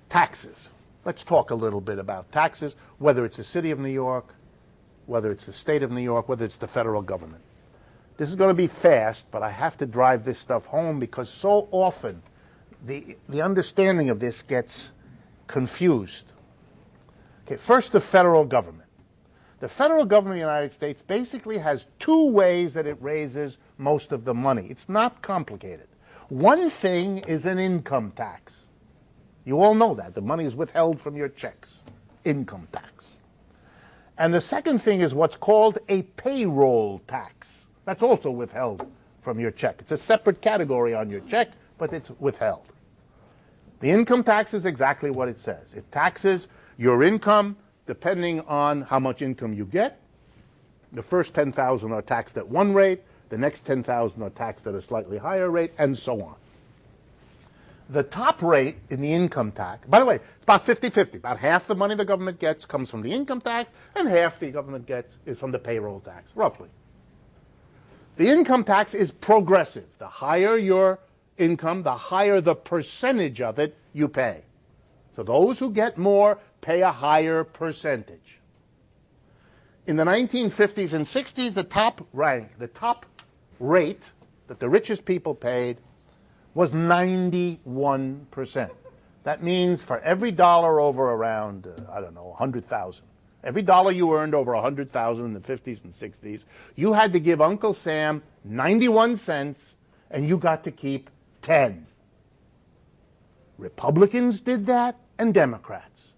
Taxes. Let's talk a little bit about taxes, whether it's the city of New York, whether it's the state of New York, whether it's the federal government. This is going to be fast, but I have to drive this stuff home because so often the understanding of this gets confused. Okay, first, the federal government. The federal government of the United States basically has two ways that it raises most of the money. It's not complicated. One thing is an income tax. You all know that. The money is withheld from your checks. Income tax. And the second thing is what's called a payroll tax. That's also withheld from your check. It's a separate category on your check, but it's withheld. The income tax is exactly what it says. It taxes your income depending on how much income you get. The first 10,000 are taxed at one rate, the next 10,000 are taxed at a slightly higher rate, and so on. The top rate in the income tax, by the way, it's about 50-50. About half the money the government gets comes from the income tax, and half the government gets is from the payroll tax, roughly. The income tax is progressive. The higher your income, the higher the percentage of it you pay. So those who get more pay a higher percentage. In the 1950s and 60s, the top rate that the richest people paid was 91%. That means for every dollar over around, I don't know, 100,000, every dollar you earned over 100,000 in the 50s and 60s, you had to give Uncle Sam 91 cents, and you got to keep 10. Republicans did that, and Democrats.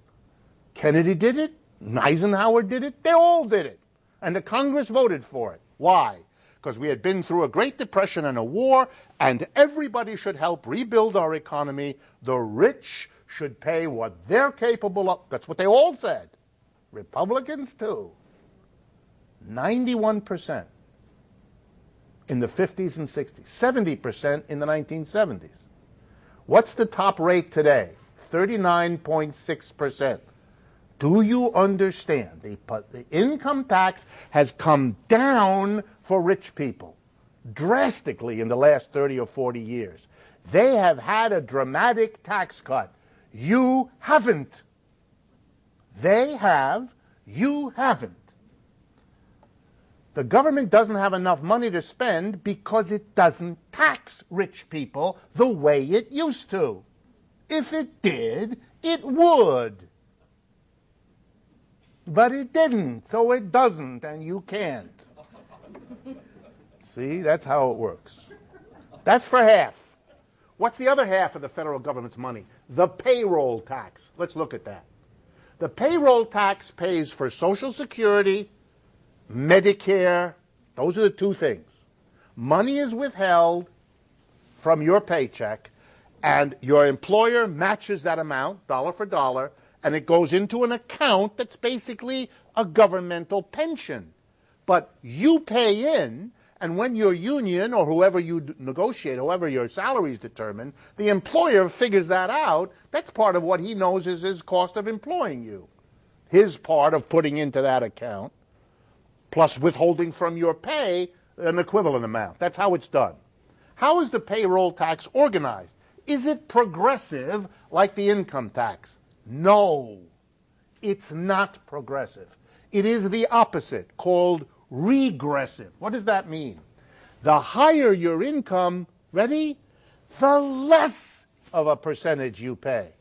Kennedy did it, Eisenhower did it, they all did it. And the Congress voted for it. Why? Because we had been through a Great Depression and a war, and everybody should help rebuild our economy. The rich should pay what they're capable of. That's what they all said. Republicans, too. 91% in the 50s and 60s. 70% in the 1970s. What's the top rate today? 39.6%. Do you understand? The income tax has come down for rich people drastically in the last 30 or 40 years. They have had a dramatic tax cut. You haven't. They have. You haven't. The government doesn't have enough money to spend because it doesn't tax rich people the way it used to. If it did, it would. But it didn't, so it doesn't, and you can't. See, that's how it works. That's for half. What's the other half of the federal government's money? The payroll tax. Let's look at that. The payroll tax pays for Social Security, Medicare. Those are the two things. Money is withheld from your paycheck, and your employer matches that amount, dollar for dollar, and it goes into an account that's basically a governmental pension. But you pay in, and when your union or whoever you negotiate, however your salary is determined, the employer figures that out. That's part of what he knows is his cost of employing you. His part of putting into that account, plus withholding from your pay an equivalent amount. That's how it's done. How is the payroll tax organized? Is it progressive like the income tax? No, it's not progressive. It is the opposite, called regressive. What does that mean? The higher your income, ready, the less of a percentage you pay.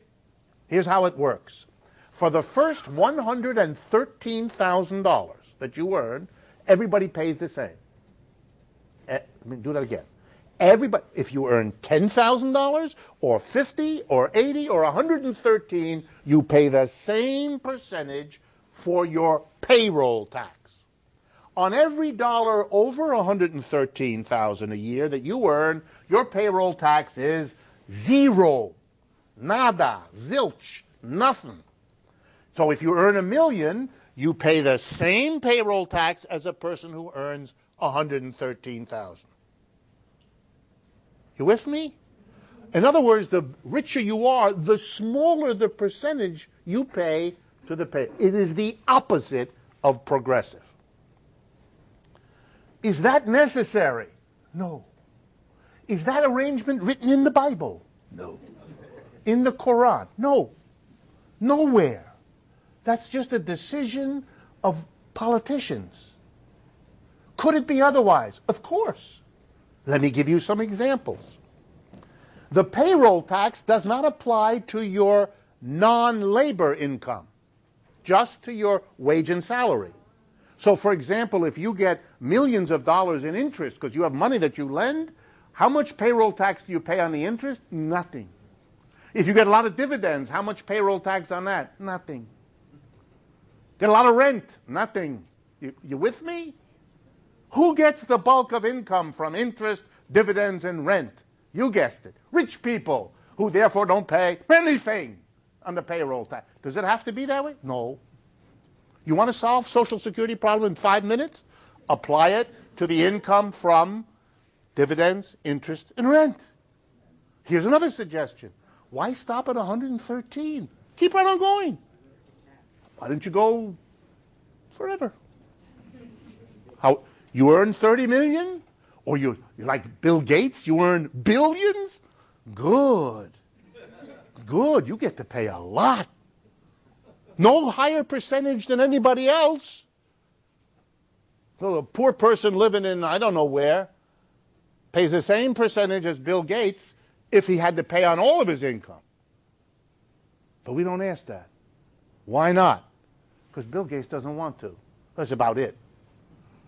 Here's how it works. For the first $113,000 that you earn, everybody pays the same. Do that again. Everybody, if you earn $10,000 or $50 or $80 or $113, you pay the same percentage for your payroll tax. On every dollar over $113,000 a year that you earn, your payroll tax is zero, nada, zilch, nothing. So if you earn $1 million, you pay the same payroll tax as a person who earns $113,000. You with me? In other words, the richer you are, the smaller the percentage you pay to the pay. It is the opposite of progressive. Is that necessary? No. Is that arrangement written in the Bible? No. In the Quran? No. Nowhere. That's just a decision of politicians. Could it be otherwise? Of course. Let me give you some examples. The payroll tax does not apply to your non-labor income, just to your wage and salary. So, for example, if you get millions of dollars in interest because you have money that you lend, how much payroll tax do you pay on the interest? Nothing. If you get a lot of dividends, how much payroll tax on that? Nothing. Get a lot of rent? Nothing. You with me? Who gets the bulk of income from interest, dividends, and rent? You guessed it. Rich people, who therefore don't pay anything on the payroll tax. Does it have to be that way? No. You want to solve Social Security problem in 5 minutes? Apply it to the income from dividends, interest, and rent. Here's another suggestion. Why stop at 113? Keep right on going. Why don't you go forever? How you earn 30 million? Or you're like Bill Gates, you earn billions? Good. Good. You get to pay a lot. No higher percentage than anybody else. So a poor person living in I don't know where pays the same percentage as Bill Gates if he had to pay on all of his income. But we don't ask that. Why not? Because Bill Gates doesn't want to. That's about it.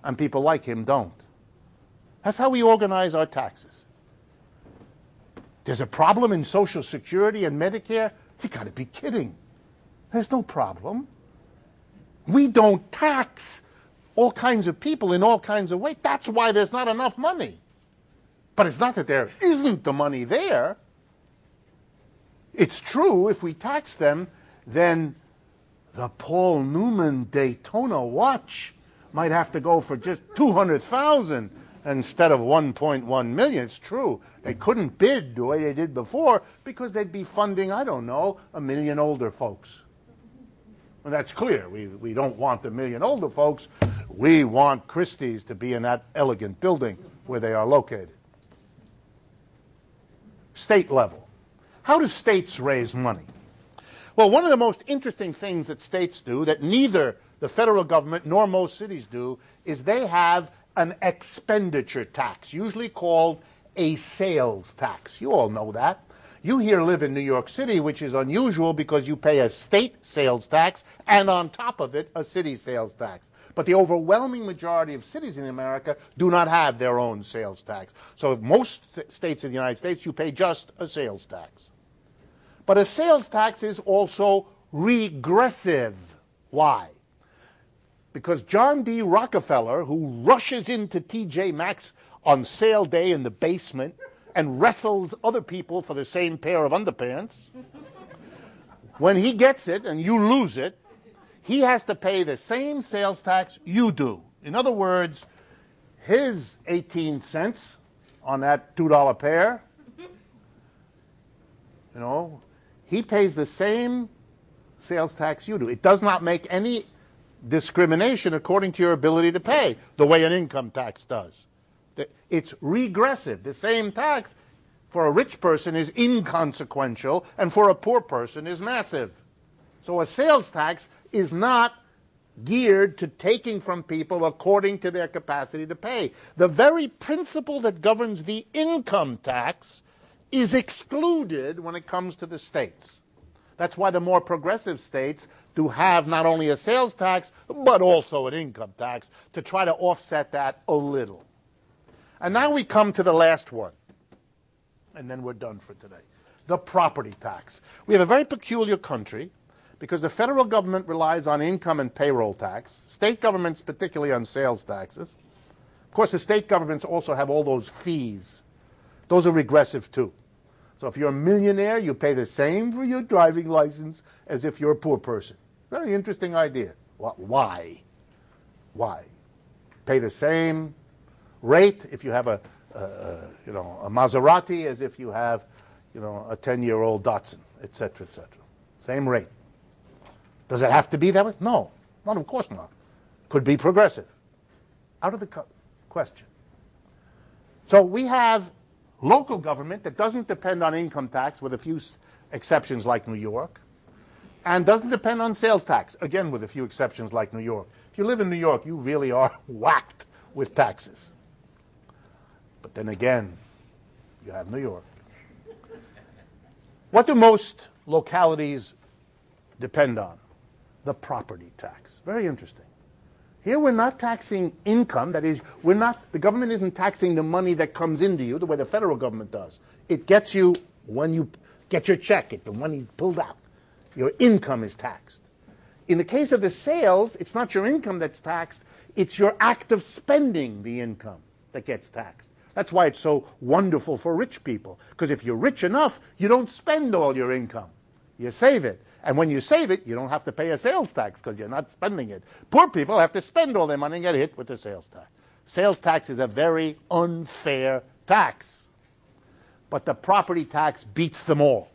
And people like him don't. That's how we organize our taxes. There's a problem in Social Security and Medicare? You got to be kidding. There's no problem. We don't tax all kinds of people in all kinds of ways. That's why there's not enough money. But it's not that there isn't the money there. It's true, if we tax them, then the Paul Newman Daytona watch might have to go for just $200,000 instead of 1.1 million. It's true. They couldn't bid the way they did before because they'd be funding, I don't know, 1 million older folks. Well, that's clear. We don't want 1 million older folks. We want Christie's to be in that elegant building where they are located. State level. How do states raise money? Well, one of the most interesting things that states do that neither the federal government nor most cities do is they have an expenditure tax, usually called a sales tax. You all know that. You here live in New York City, which is unusual because you pay a state sales tax and on top of it a city sales tax. But the overwhelming majority of cities in America do not have their own sales tax. So most states in the United States, you pay just a sales tax. But a sales tax is also regressive. Why? Because John D. Rockefeller, who rushes into TJ Maxx on sale day in the basement and wrestles other people for the same pair of underpants, when he gets it and you lose it, he has to pay the same sales tax you do. In other words, his 18 cents on that $2 pair, you know, he pays the same sales tax you do. It does not make any discrimination according to your ability to pay, the way an income tax does. It's regressive. The same tax for a rich person is inconsequential, and for a poor person is massive. So a sales tax is not geared to taking from people according to their capacity to pay. The very principle that governs the income tax is excluded when it comes to the states. That's why the more progressive states do have not only a sales tax, but also an income tax to try to offset that a little. And now we come to the last one, and then we're done for today. The property tax. We have a very peculiar country because the federal government relies on income and payroll tax, state governments particularly on sales taxes. Of course, the state governments also have all those fees. Those are regressive too. So if you're a millionaire, you pay the same for your driving license as if you're a poor person. Very interesting idea. Why? Why? Pay the same rate if you have a Maserati as if you have, a 10-year-old Datsun, etc., etc. Same rate. Does it have to be that way? No, of course not. Could be progressive. Out of the question. So we have local government that doesn't depend on income tax, with a few exceptions like New York. and doesn't depend on sales tax, again with a few exceptions like New York. If you live in New York, you really are whacked with taxes. But then again, you have New York. What do most localities depend on? The property tax. Very interesting. Here we're not taxing income, that is, the government isn't taxing the money that comes into you the way the federal government does. It gets you when you get your check, the money's pulled out. Your income is taxed. In the case of the sales, it's not your income that's taxed, it's your act of spending the income that gets taxed. That's why it's so wonderful for rich people, because if you're rich enough, you don't spend all your income. You save it. And when you save it, you don't have to pay a sales tax because you're not spending it. Poor people have to spend all their money and get hit with the sales tax. Sales tax is a very unfair tax. But the property tax beats them all.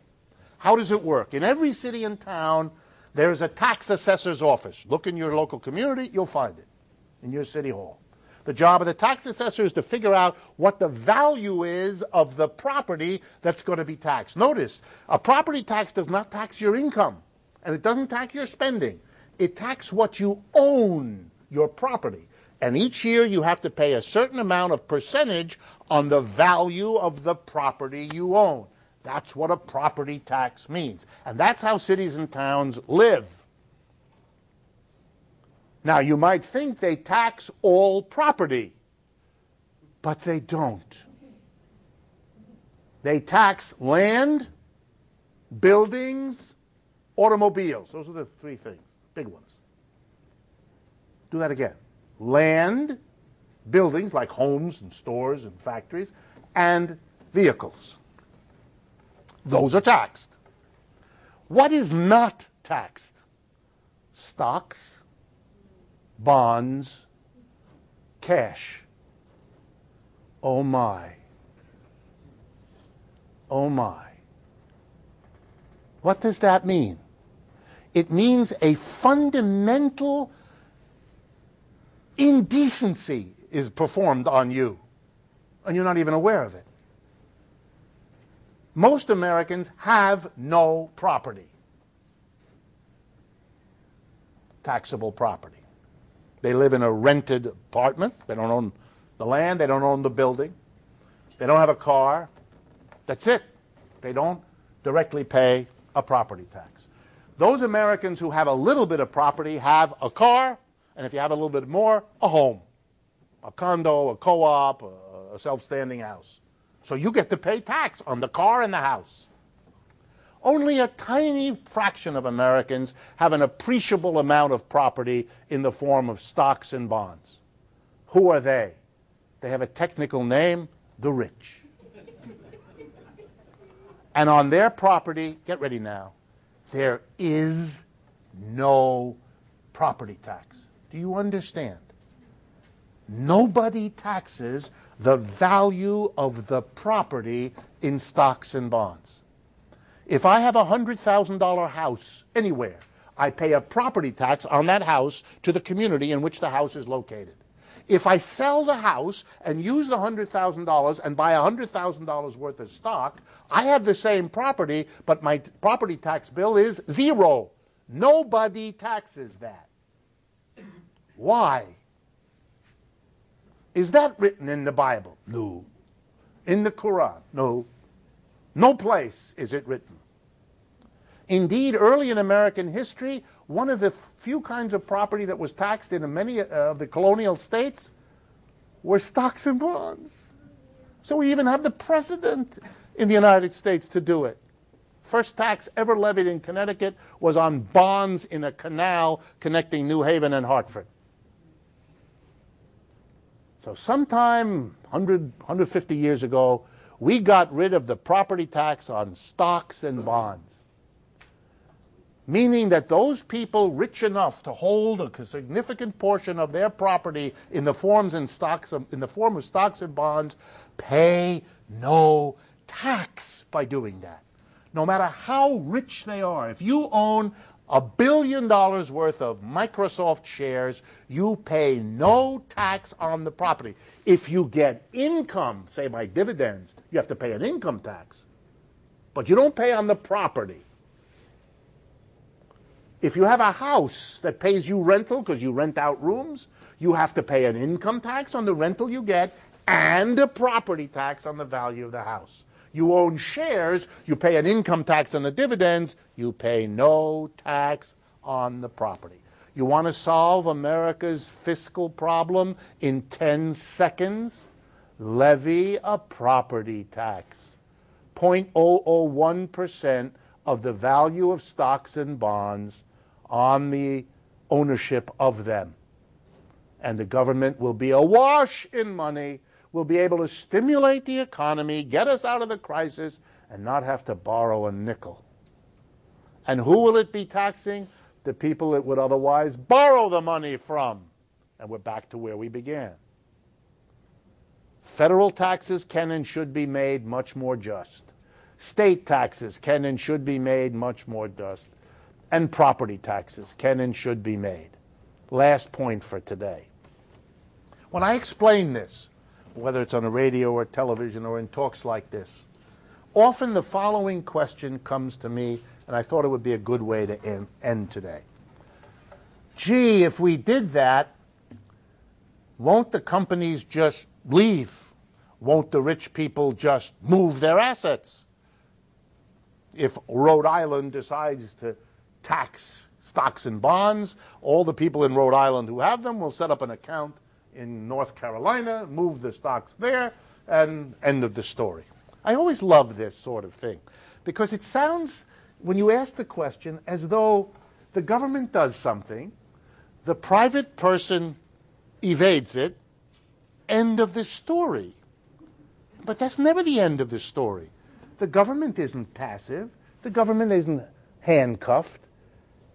How does it work? In every city and town, there's a tax assessor's office. Look in your local community, you'll find it in your city hall. The job of the tax assessor is to figure out what the value is of the property that's going to be taxed. Notice, a property tax does not tax your income, and it doesn't tax your spending. It taxes what you own, your property. And each year you have to pay a certain amount of percentage on the value of the property you own. That's what a property tax means. And that's how cities and towns live. Now, you might think they tax all property, but they don't. They tax land, buildings, automobiles. Those are the three things, big ones. Do that again. Land, buildings like homes and stores and factories, and vehicles. Those are taxed. What is not taxed? Stocks, bonds, cash. Oh my. Oh my. What does that mean? It means a fundamental indecency is performed on you, and you're not even aware of it. Most Americans have no property, taxable property. They live in a rented apartment. They don't own the land. They don't own the building. They don't have a car. That's it. They don't directly pay a property tax. Those Americans who have a little bit of property have a car, and if you have a little bit more, a home, a condo, a co-op, a self-standing house. So you get to pay tax on the car and the house. Only a tiny fraction of Americans have an appreciable amount of property in the form of stocks and bonds. Who are they? They have a technical name, the rich. And on their property, get ready now, there is no property tax. Do you understand? Nobody taxes the value of the property in stocks and bonds. If I have a $100,000 house anywhere, I pay a property tax on that house to the community in which the house is located. If I sell the house and use the $100,000 and buy $100,000 worth of stock, I have the same property, but my property tax bill is zero. Nobody taxes that. Why? Is that written in the Bible? No. In the Quran? No. No place is it written. Indeed, early in American history, one of the few kinds of property that was taxed in many of the colonial states were stocks and bonds. So we even have the precedent in the United States to do it. First tax ever levied in Connecticut was on bonds in a canal connecting New Haven and Hartford. So sometime 150 years ago, we got rid of the property tax on stocks and bonds, meaning that those people rich enough to hold a significant portion of their property in the form of stocks and bonds pay no tax by doing that. No matter how rich they are, if you own $1 billion worth of Microsoft shares, you pay no tax on the property. If you get income, say by dividends, you have to pay an income tax. But you don't pay on the property. If you have a house that pays you rental because you rent out rooms, you have to pay an income tax on the rental you get and a property tax on the value of the house. You own shares, you pay an income tax on the dividends, you pay no tax on the property. You want to solve America's fiscal problem in 10 seconds? Levy a property tax. 0.001% of the value of stocks and bonds on the ownership of them. And the government will be awash in money, will be able to stimulate the economy, get us out of the crisis, and not have to borrow a nickel. And who will it be taxing? The people it would otherwise borrow the money from. And we're back to where we began. Federal taxes can and should be made much more just. State taxes can and should be made much more just. And property taxes can and should be made. Last point for today. When I explain this, whether it's on the radio or television or in talks like this, often the following question comes to me, and I thought it would be a good way to end today. Gee, if we did that, won't the companies just leave? Won't the rich people just move their assets? If Rhode Island decides to tax stocks and bonds, all the people in Rhode Island who have them will set up an account in North Carolina, move the stocks there, and end of the story. I always love this sort of thing because it sounds, when you ask the question, as though the government does something, the private person evades it, end of the story. But that's never the end of the story. The government isn't passive. The government isn't handcuffed.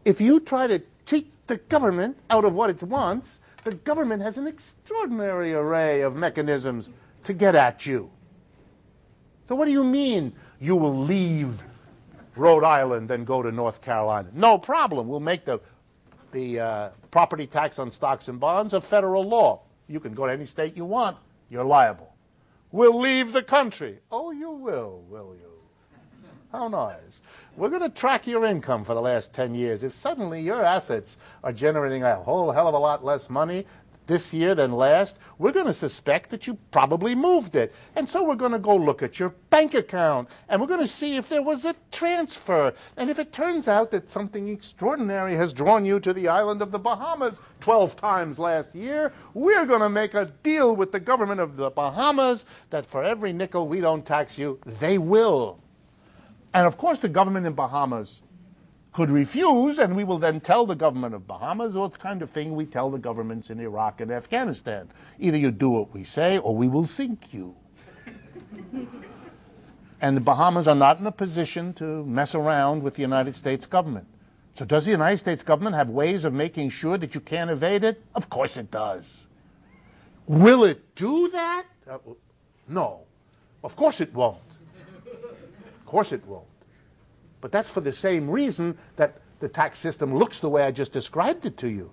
If you try to cheat the government out of what it wants, the government has an extraordinary array of mechanisms to get at you. So what do you mean you will leave Rhode Island and go to North Carolina? No problem. We'll make the property tax on stocks and bonds a federal law. You can go to any state you want. You're liable. We'll leave the country. Oh, you will you? How nice. We're going to track your income for the last 10 years. If suddenly your assets are generating a whole hell of a lot less money this year than last, we're going to suspect that you probably moved it. And so we're going to go look at your bank account, and we're going to see if there was a transfer. And if it turns out that something extraordinary has drawn you to the island of the Bahamas 12 times last year, we're going to make a deal with the government of the Bahamas that for every nickel we don't tax you, they will. And of course the government in Bahamas could refuse, and we will then tell the government of Bahamas what kind of thing we tell the governments in Iraq and Afghanistan. Either you do what we say or we will sink you. And the Bahamas are not in a position to mess around with the United States government. So does the United States government have ways of making sure that you can't evade it? Of course it does. Will it do that? No. Of course it won't. Of course it won't. But that's for the same reason that the tax system looks the way I just described it to you.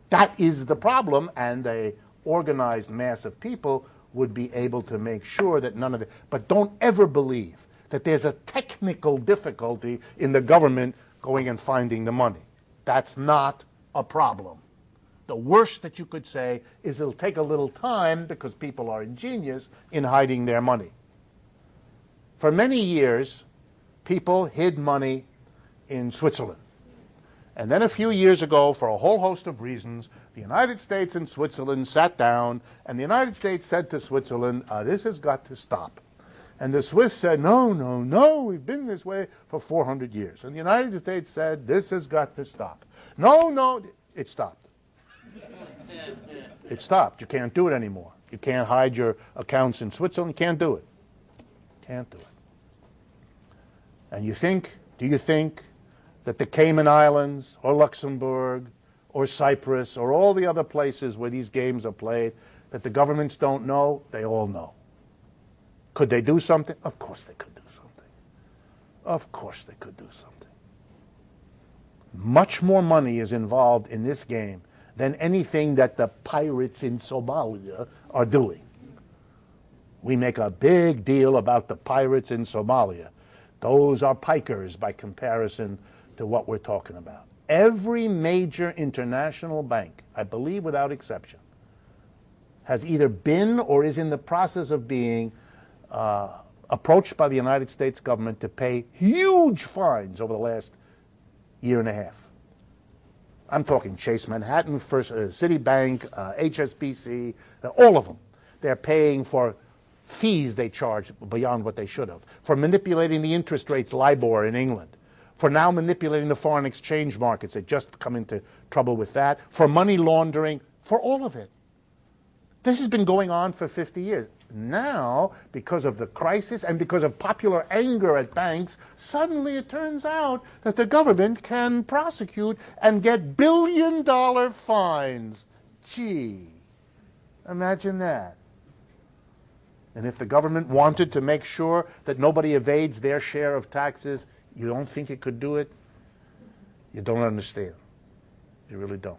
That is the problem, and an organized mass of people would be able to make sure that none of it. But don't ever believe that there's a technical difficulty in the government going and finding the money. That's not a problem. The worst that you could say is it'll take a little time because people are ingenious in hiding their money. For many years, people hid money in Switzerland. And then a few years ago, for a whole host of reasons, the United States and Switzerland sat down, and the United States said to Switzerland, this has got to stop. And the Swiss said, no, no, no, we've been this way for 400 years. And the United States said, this has got to stop. No, no, it stopped. It stopped. You can't do it anymore. You can't hide your accounts in Switzerland. You can't do it. Can't do it. And you think, do you think that the Cayman Islands or Luxembourg or Cyprus or all the other places where these games are played, that the governments don't know? They all know. Could they do something? Of course they could do something. Of course they could do something. Much more money is involved in this game than anything that the pirates in Somalia are doing. We make a big deal about the pirates in Somalia. Those are pikers by comparison to what we're talking about. Every major international bank, I believe without exception, has either been or is in the process of being approached by the United States government to pay huge fines over the last year and a half. I'm talking Chase Manhattan, First Citibank, HSBC, all of them. They're paying for fees they charge beyond what they should have, for manipulating the interest rates, LIBOR in England, for now manipulating the foreign exchange markets. They just come into trouble with that, for money laundering, for all of it. This has been going on for 50 years. Now, because of the crisis and because of popular anger at banks, suddenly it turns out that the government can prosecute and get billion-dollar fines. Gee, imagine that. And if the government wanted to make sure that nobody evades their share of taxes, you don't think it could do it? You don't understand. You really don't.